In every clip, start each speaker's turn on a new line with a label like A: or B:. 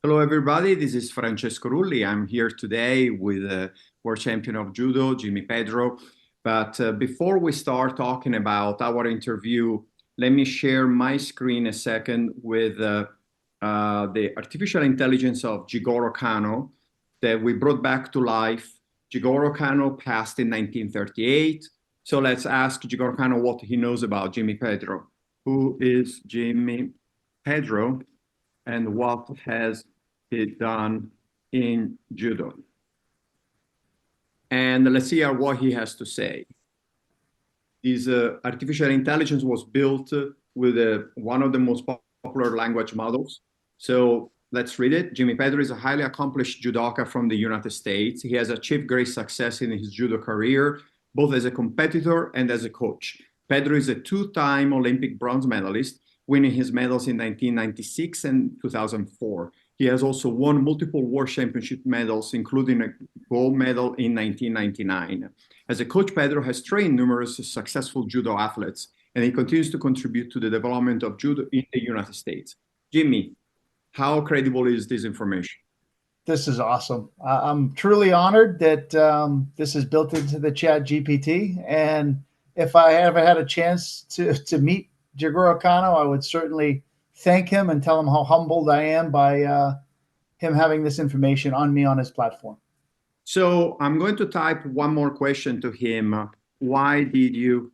A: Hello, everybody. This is Francesco Rulli. I'm here today with world champion of judo, Jimmy Pedro. But before we start talking about our interview, let me share my screen a second with the artificial intelligence of Jigoro Kano that we brought back to life. Jigoro Kano passed in 1938. So let's ask Jigoro Kano what he knows about Jimmy Pedro. Who is Jimmy Pedro and what has he done in judo? And let's see what he has to say. This artificial intelligence was built with one of the most popular language models. So let's read it. Jimmy Pedro is a highly accomplished judoka from the United States. He has achieved great success in his judo career, both as a competitor and as a coach. Pedro is a two-time Olympic bronze medalist, winning his medals in 1996 and 2004. He has also won multiple world championship medals, including a gold medal in 1999. As a coach, Pedro has trained numerous successful judo athletes, and he continues to contribute to the development of judo in the United States. Jimmy, how credible is this information?
B: This is awesome. I'm truly honored that this is built into the Chat GPT. And if I ever had a chance to meet Jigoro Kano, I would certainly thank him and tell him how humbled I am by him having this information on me on his platform.
A: So I'm going to type one more question to him. Why did you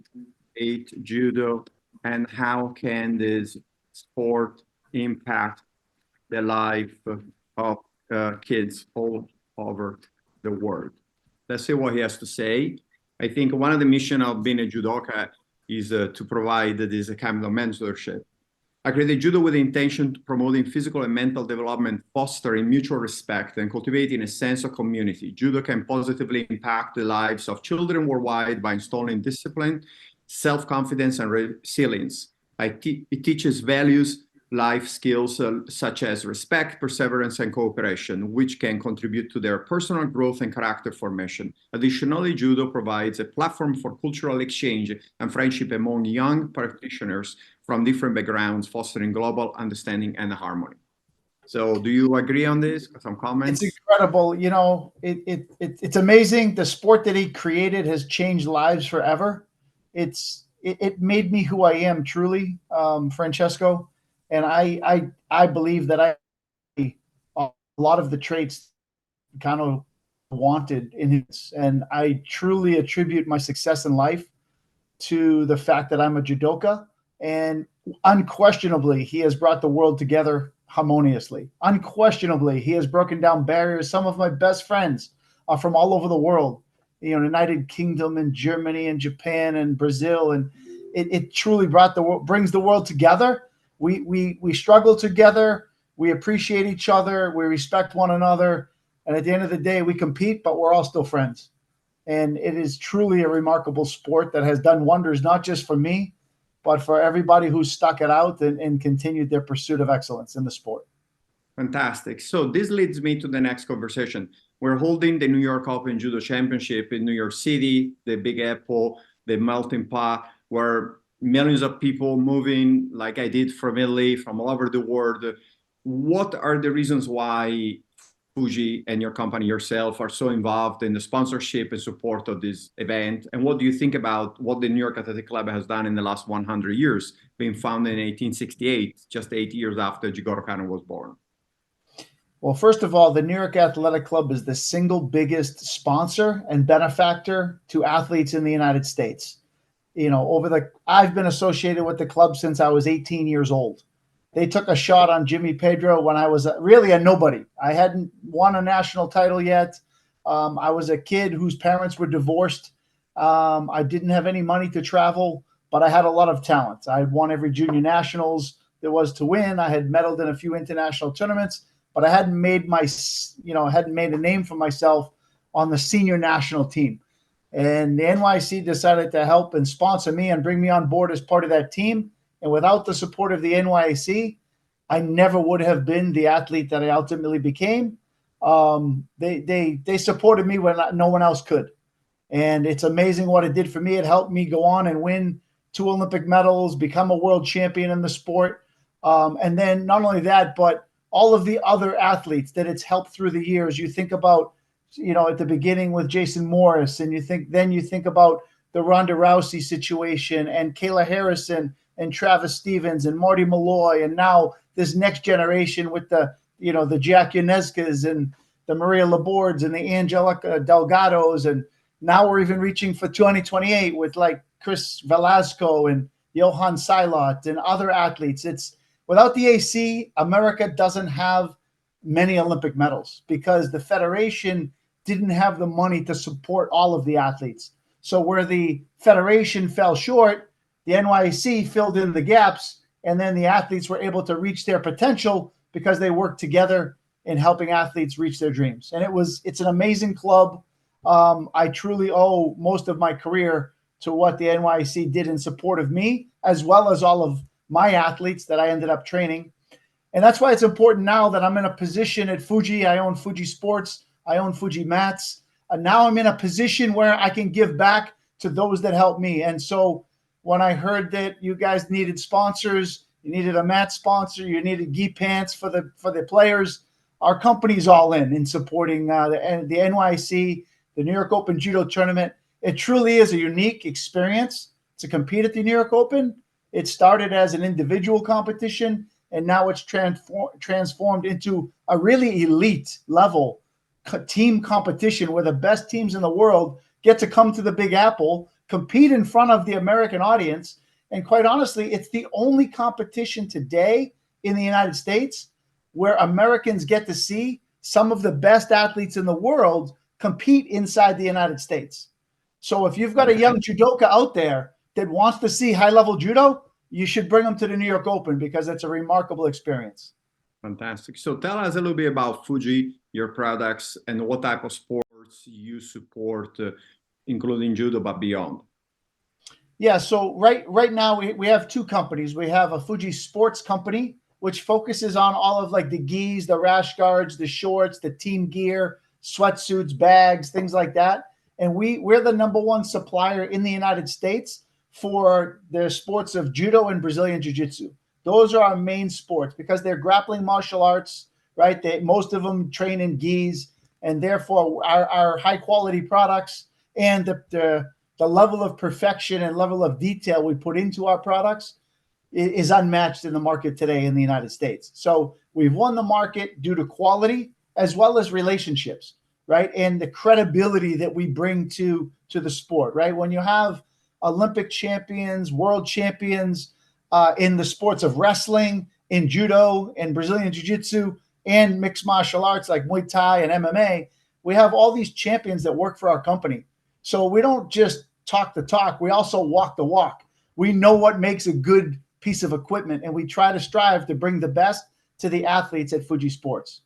A: hate judo, and how can this sport impact the life of kids all over the world? Let's see what he has to say. I think one of the mission of being a judoka is to provide this kind of mentorship. I created judo with the intention to promoting physical and mental development, fostering mutual respect, and cultivating a sense of community. Judo can positively impact the lives of children worldwide by installing discipline, self-confidence, and resilience. It teaches values, life skills such as respect, perseverance, and cooperation, which can contribute to their personal growth and character formation. Additionally, judo provides a platform for cultural exchange and friendship among young practitioners from different backgrounds, fostering global understanding and harmony. So do you agree on this? Some comments?
B: It's incredible. You know, it's amazing. The sport that he created has changed lives forever. It made me who I am truly, Francesco. And I believe that a lot of the traits kind of wanted in his, and I truly attribute my success in life to the fact that I'm a judoka. And unquestionably, he has brought the world together harmoniously. Unquestionably, he has broken down barriers. Some of my best friends are from all over the world, you know, United Kingdom and Germany and Japan and Brazil. And it truly brings the world together. We struggle together. We appreciate each other. We respect one another. And at the end of the day, we compete, but we're all still friends. And it is truly a remarkable sport that has done wonders, not just for me, but for everybody who's stuck it out and continued their pursuit of excellence in the sport.
A: Fantastic. So this leads me to the next conversation. We're holding the New York Open Judo Championship in New York City, the Big Apple, the melting pot, where millions of people moving like I did from Italy, from all over the world. What are the reasons why Fuji and your company yourself are so involved in the sponsorship and support of this event? And what do you think about what the New York Athletic Club has done in the last 100 years, being founded in 1868, just 8 years after Jigoro Kano was born?
B: Well, first of all, the New York Athletic Club is the single biggest sponsor and benefactor to athletes in the United States. You know, I've been associated with the club since I was 18 years old. They took a shot on Jimmy Pedro when I was really a nobody. I hadn't won a national title yet. I was a kid whose parents were divorced. I didn't have any money to travel, but I had a lot of talent. I had won every junior nationals there was to win. I had medaled in a few international tournaments, but I hadn't made hadn't made a name for myself on the senior national team. And the NYC decided to help and sponsor me and bring me on board as part of that team. And without the support of the NYC, I never would have been the athlete that I ultimately became. They supported me when no one else could. And it's amazing what it did for me. It helped me go on and win 2 Olympic medals, become a world champion in the sport. And then not only that, but all of the other athletes that it's helped through the years. You think about, at the beginning with Jason Morris, and you think about the Ronda Rousey situation and Kayla Harrison and Travis Stevens and Marty Malloy, and now this next generation with the Jack Ionnescas and the Maria Labords and the Angelica Delgados, and now we're even reaching for 2028 with like Chris Velasco and Johan Seilert and other athletes. It's without the AC, America doesn't have many Olympic medals because the federation didn't have the money to support all of the athletes. So where the federation fell short, the NYC filled in the gaps, and then the athletes were able to reach their potential because they worked together in helping athletes reach their dreams. And it's an amazing club. I truly owe most of my career to what the NYC did in support of me, as well as all of my athletes that I ended up training. And that's why it's important now that I'm in a position at Fuji. I own Fuji Sports. I own Fuji Mats. And now I'm in a position where I can give back to those that helped me. And so when I heard that you guys needed sponsors, you needed a mat sponsor, you needed gi pants for the players, our company's all in supporting the NYC, the New York Open Judo Tournament. It truly is a unique experience to compete at the New York Open. It started as an individual competition, and now it's transformed into a really elite level team competition where the best teams in the world get to come to the Big Apple, compete in front of the American audience. And quite honestly, it's the only competition today in the United States where Americans get to see some of the best athletes in the world compete inside the United States. So if you've got a young judoka out there that wants to see high-level judo, you should bring them to the New York Open because it's a remarkable experience.
A: Fantastic. So tell us a little bit about Fuji, your products, and what type of sports you support, including judo, but beyond.
B: Yeah, so right now we have two companies. We have a Fuji Sports company, which focuses on all of like the gis, the rash guards, the shorts, the team gear, sweatsuits, bags, things like that. And we're the #1 supplier in the United States for the sports of judo and Brazilian jiu-jitsu. Those are our main sports because they're grappling martial arts, right? Most of them train in gis, and therefore our high quality products and the level of perfection and level of detail we put into our products is unmatched in the market today in the United States. So we've won the market due to quality as well as relationships, right? And the credibility that we bring to the sport, right? When you have Olympic champions, world champions in the sports of wrestling, in judo, and Brazilian jiu-jitsu, and mixed martial arts like Muay Thai and MMA, we have all these champions that work for our company. So we don't just talk the talk, we also walk the walk. We know what makes a good piece of equipment, and we try to strive to bring the best to the athletes at Fuji Sports.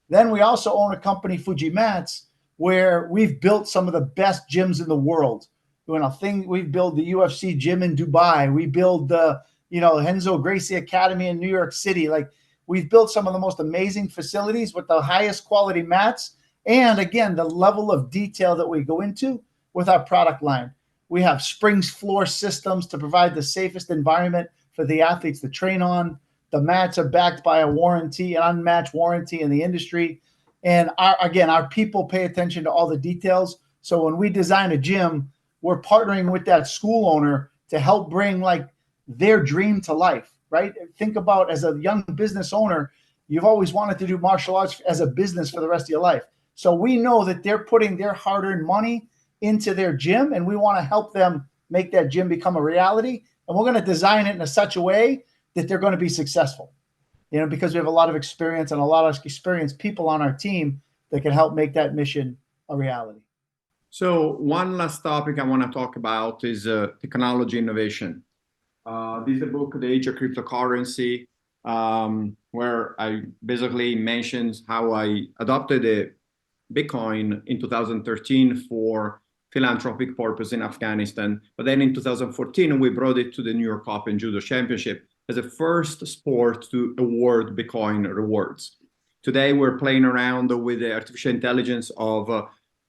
B: Then we also own a company, Fuji Mats, where we've built some of the best gyms in the world. We build the UFC gym in Dubai. We build the Renzo Gracie Academy in New York City. Like, we've built some of the most amazing facilities with the highest quality mats. And again, the level of detail that we go into with our product line. We have Springs floor systems to provide the safest environment for the athletes to train on. The mats are backed by a warranty, an unmatched warranty in the industry. And our people pay attention to all the details. So when we design a gym, we're partnering with that school owner to help bring like their dream to life, right? Think about, as a young business owner, you've always wanted to do martial arts as a business for the rest of your life. So we know that they're putting their hard-earned money into their gym, and we want to help them make that gym become a reality. And we're going to design it in such a way that they're going to be successful, because we have a lot of experience and a lot of experienced people on our team that can help make that mission a reality.
A: So one last topic I want to talk about is technology innovation. This is a book, The Age of Cryptocurrency, where I basically mentions how I adopted a Bitcoin in 2013 for philanthropic purpose in Afghanistan. But then in 2014, we brought it to the New York Open Judo Championship as the first sport to award Bitcoin rewards. Today, we're playing around with the artificial intelligence of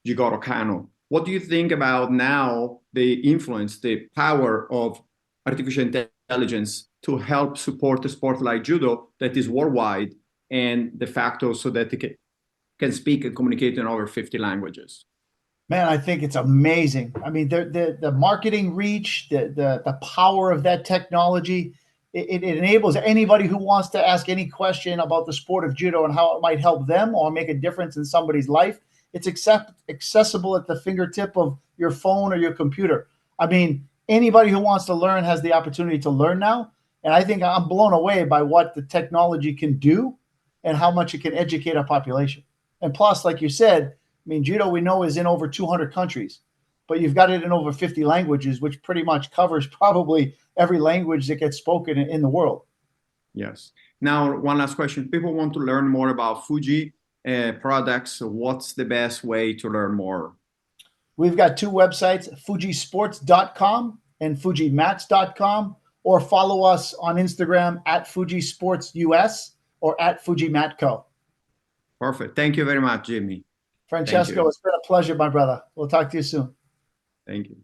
A: Jigoro Kano. What do you think about now the influence, the power of artificial intelligence to help support a sport like judo that is worldwide and the fact also that they can speak and communicate in over 50 languages.
B: Man, I think it's amazing. I mean, the marketing reach, the power of that technology, it enables anybody who wants to ask any question about the sport of judo and how it might help them or make a difference in somebody's life. It's accessible at the fingertip of your phone or your computer. I mean, anybody who wants to learn has the opportunity to learn now. And I think I'm blown away by what the technology can do and how much it can educate our population. And plus, like you said, I mean, judo we know is in over 200 countries, but you've got it in over 50 languages, which pretty much covers probably every language that gets spoken in the world.
A: Yes. Now, one last question. People want to learn more about Fuji products. What's the best way to learn more?
B: We've got two websites, fujisports.com and fujimats.com, or follow us on Instagram at fujisportsus or at fujimatco.
A: Perfect. Thank you very much, Jimmy.
B: Francesco, it's been a pleasure, my brother. We'll talk to you soon.
A: Thank you.